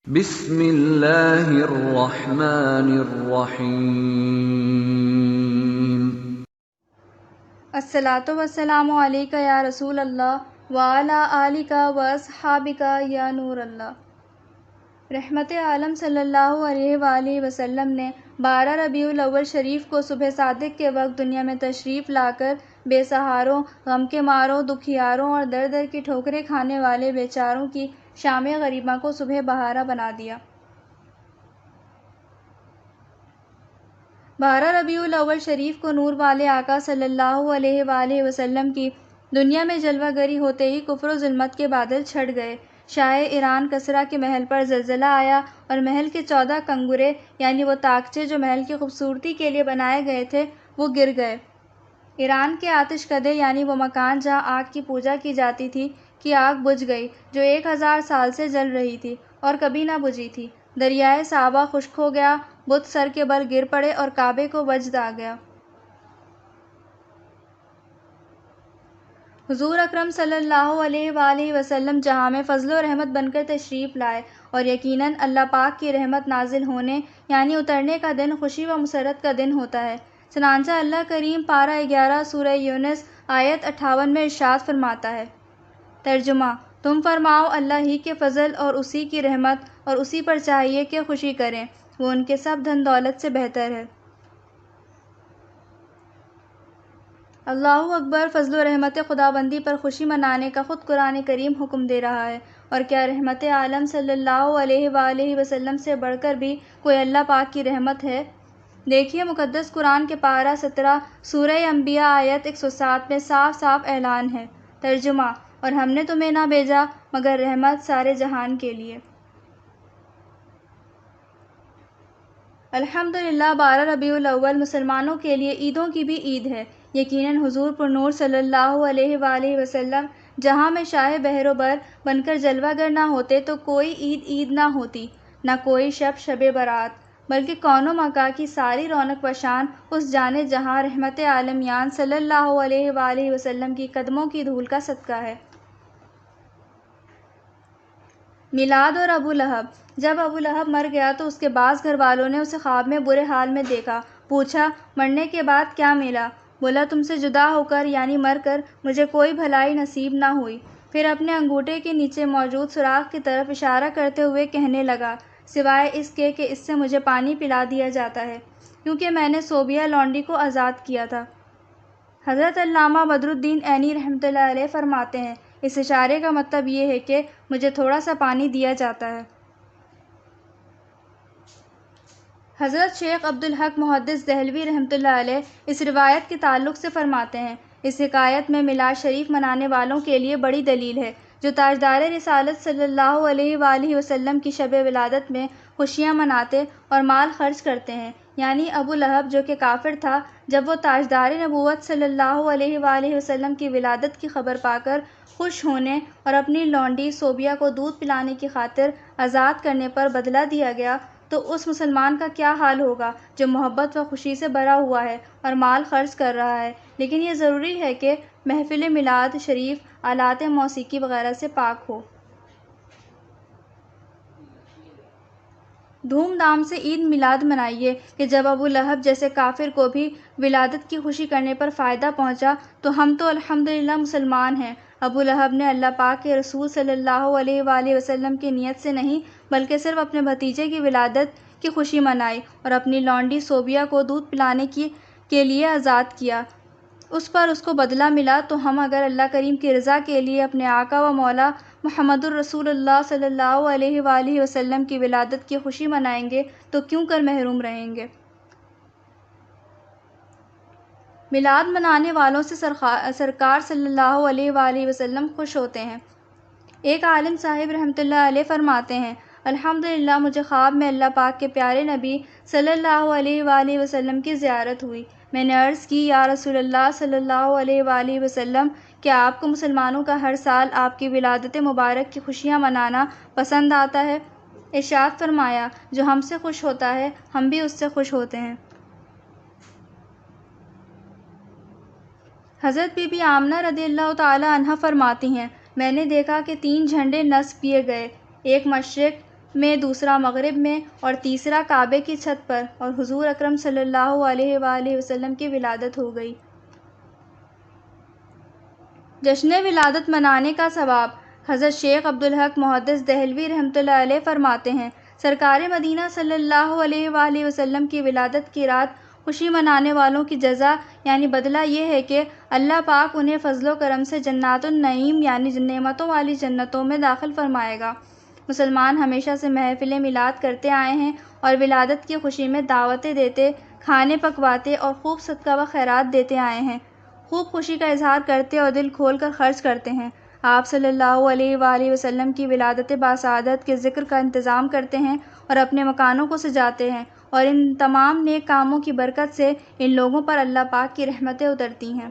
بسم اللہ الرحمن الرحیم۔ الصلاۃ والسلام علیک یا رسول اللہ وعلی آلک واصحابک یا نور اللہ۔ رحمت عالم صلی اللہ علیہ وآلہ وسلم نے 12 ربیع الاول شریف کو صبح صادق کے وقت دنیا میں تشریف لا کر بے سہاروں، غم کے ماروں، دکھیاروں اور در در کی ٹھوکریں کھانے والے بیچاروں کی شام غریبہ کو صبح بہارا بنا دیا۔ 12 ربیع الاول شریف کو نور والے آقا صلی اللہ علیہ وآلہ وسلم کی دنیا میں جلوہ گری ہوتے ہی کفر و ظلمت کے بادل چھٹ گئے۔ شاہ ایران کسریٰ کے محل پر زلزلہ آیا اور محل کے 14 کنگرے یعنی وہ طاقچے جو محل کی خوبصورتی کے لیے بنائے گئے تھے وہ گر گئے۔ ایران کے آتش کدے یعنی وہ مکان جہاں آگ کی پوجا کی جاتی تھی کی آگ بجھ گئی جو 1000 سال سے جل رہی تھی اور کبھی نہ بجھی تھی۔ دریائے s.a.w خشک ہو گیا، بت سر کے بل گر پڑے اور کعبے کو وجد آ گیا۔ حضور اکرم صلی اللہ علیہ وآلہ وسلم جہاں میں فضل و رحمت بن کر تشریف لائے اور یقیناً اللہ پاک کی رحمت نازل ہونے یعنی اترنے کا دن خوشی و مسرت کا دن ہوتا ہے۔ چنانچہ اللہ کریم پارہ 11 سورہ یونس آیت 58 میں ارشاد فرماتا ہے۔ ترجمہ: تم فرماؤ اللہ ہی کے فضل اور اسی کی رحمت اور اسی پر چاہیے کہ خوشی کریں، وہ ان کے سب دھن دولت سے بہتر ہے۔ اللہ اکبر۔ فضل و رحمت خداوندی پر خوشی منانے کا خود قرآن کریم حکم دے رہا ہے، اور کیا رحمت عالم صلی اللہ علیہ وآلہ وسلم سے بڑھ کر بھی کوئی اللہ پاک کی رحمت ہے؟ دیکھیے مقدس قرآن کے پارہ 17 سورہ انبیاء آیت 107 میں صاف صاف اعلان ہے۔ ترجمہ: اور ہم نے تمہیں نہ بھیجا مگر رحمت سارے جہان کے لیے۔ الحمدللہ 12 ربیع الاول مسلمانوں کے لیے عیدوں کی بھی عید ہے۔ یقیناً حضور پر نور صلی اللہ علیہ وآلہ وسلم جہاں میں شاہ بحر و بر بن کر جلوہ گر نہ ہوتے تو کوئی عید نہ ہوتی، نہ کوئی شب برات، بلکہ کون و مکان کی ساری رونق و شان اس جان جہاں رحمت عالمیان صلی اللہ علیہ وآلہ وسلم کی قدموں کی دھول کا صدقہ ہے۔ میلاد اور ابو لہب۔ جب ابو لہب مر گیا تو اس کے بعض گھر والوں نے اسے خواب میں برے حال میں دیکھا۔ پوچھا، مرنے کے بعد کیا ملا؟ بولا، تم سے جدا ہو کر یعنی مر کر مجھے کوئی بھلائی نصیب نہ ہوئی۔ پھر اپنے انگوٹھے کے نیچے موجود سوراخ کی طرف اشارہ کرتے ہوئے کہنے لگا، سوائے اس کے کہ اس سے مجھے پانی پلا دیا جاتا ہے، کیونکہ میں نے صوبیہ لونڈی کو آزاد کیا تھا۔ حضرت علامہ بدر الدین عینی رحمۃ اللہ علیہ فرماتے ہیں، اس اشارے کا مطلب یہ ہے کہ مجھے تھوڑا سا پانی دیا جاتا ہے۔ حضرت شیخ عبدالحق محدث دہلوی رحمۃ اللہ علیہ اس روایت کے تعلق سے فرماتے ہیں، اس حکایت میں میلاد شریف منانے والوں کے لیے بڑی دلیل ہے، جو تاجدار رسالت صلی اللہ علیہ وآلہ وسلم کی شب ولادت میں خوشیاں مناتے اور مال خرچ کرتے ہیں۔ یعنی ابو لہب جو کہ کافر تھا، جب وہ تاجدار نبوت صلی اللہ علیہ وآلہ وسلم کی ولادت کی خبر پا کر خوش ہونے اور اپنی لونڈی صوبیہ کو دودھ پلانے کی خاطر آزاد کرنے پر بدلہ دیا گیا، تو اس مسلمان کا کیا حال ہوگا جو محبت و خوشی سے بھرا ہوا ہے اور مال خرچ کر رہا ہے، لیکن یہ ضروری ہے کہ محفل میلاد شریف آلات موسیقی وغیرہ سے پاک ہو۔ دھوم دھام سے عید میلاد منائیے کہ جب ابو لہب جیسے کافر کو بھی ولادت کی خوشی کرنے پر فائدہ پہنچا تو ہم تو الحمدللہ مسلمان ہیں۔ ابو لہب نے اللہ پاک کے رسول صلی اللہ علیہ وآلہ وسلم کی نیت سے نہیں بلکہ صرف اپنے بھتیجے کی ولادت کی خوشی منائی اور اپنی لونڈی صوبیہ کو دودھ پلانے کے لیے آزاد کیا، اس پر اس کو بدلہ ملا، تو ہم اگر اللہ کریم کی رضا کے لیے اپنے آقا و مولا محمد الرسول اللہ صلی اللہ علیہ وآلہ وسلم کی ولادت کی خوشی منائیں گے تو کیوں کر محروم رہیں گے؟ میلاد منانے والوں سے سرکار صلی اللہ علیہ وآلہ وسلم خوش ہوتے ہیں۔ ایک عالم صاحب رحمۃ اللہ علیہ فرماتے ہیں، الحمدللہ مجھے خواب میں اللہ پاک کے پیارے نبی صلی اللہ علیہ وآلہ وسلم کی زیارت ہوئی۔ میں نے عرض کی، یا رسول اللہ صلی اللہ علیہ وآلہ وسلم، کیا آپ کو مسلمانوں کا ہر سال آپ کی ولادت مبارک کی خوشیاں منانا پسند آتا ہے؟ ارشاد فرمایا، جو ہم سے خوش ہوتا ہے ہم بھی اس سے خوش ہوتے ہیں۔ حضرت بی بی آمنہ رضی اللہ تعالی عنہا فرماتی ہیں، میں نے دیکھا کہ 3 جھنڈے نصب کیے گئے، ایک مشرق، میں، دوسرا مغرب میں اور تیسرا کعبے کی چھت پر، اور حضور اکرم صلی اللہ علیہ وآلہ وسلم کی ولادت ہو گئی۔ جشن ولادت منانے کا ثواب۔ حضرت شیخ عبدالحق محدث دہلوی رحمۃ اللہ علیہ فرماتے ہیں، سرکار مدینہ صلی اللہ علیہ وآلہ وسلم کی ولادت کی رات خوشی منانے والوں کی جزا یعنی بدلہ یہ ہے کہ اللہ پاک انہیں فضل و کرم سے جنات النعیم یعنی نعمتوں والی جنتوں میں داخل فرمائے گا۔ مسلمان ہمیشہ سے محفل میلاد کرتے آئے ہیں اور ولادت کی خوشی میں دعوتیں دیتے، کھانے پکواتے اور خوب صدقہ و خیرات دیتے آئے ہیں، خوب خوشی کا اظہار کرتے اور دل کھول کر خرچ کرتے ہیں۔ آپ صلی اللہ علیہ وآلہ وسلم کی ولادت باسعادت کے ذکر کا انتظام کرتے ہیں اور اپنے مکانوں کو سجاتے ہیں، اور ان تمام نیک کاموں کی برکت سے ان لوگوں پر اللہ پاک کی رحمتیں اترتی ہیں۔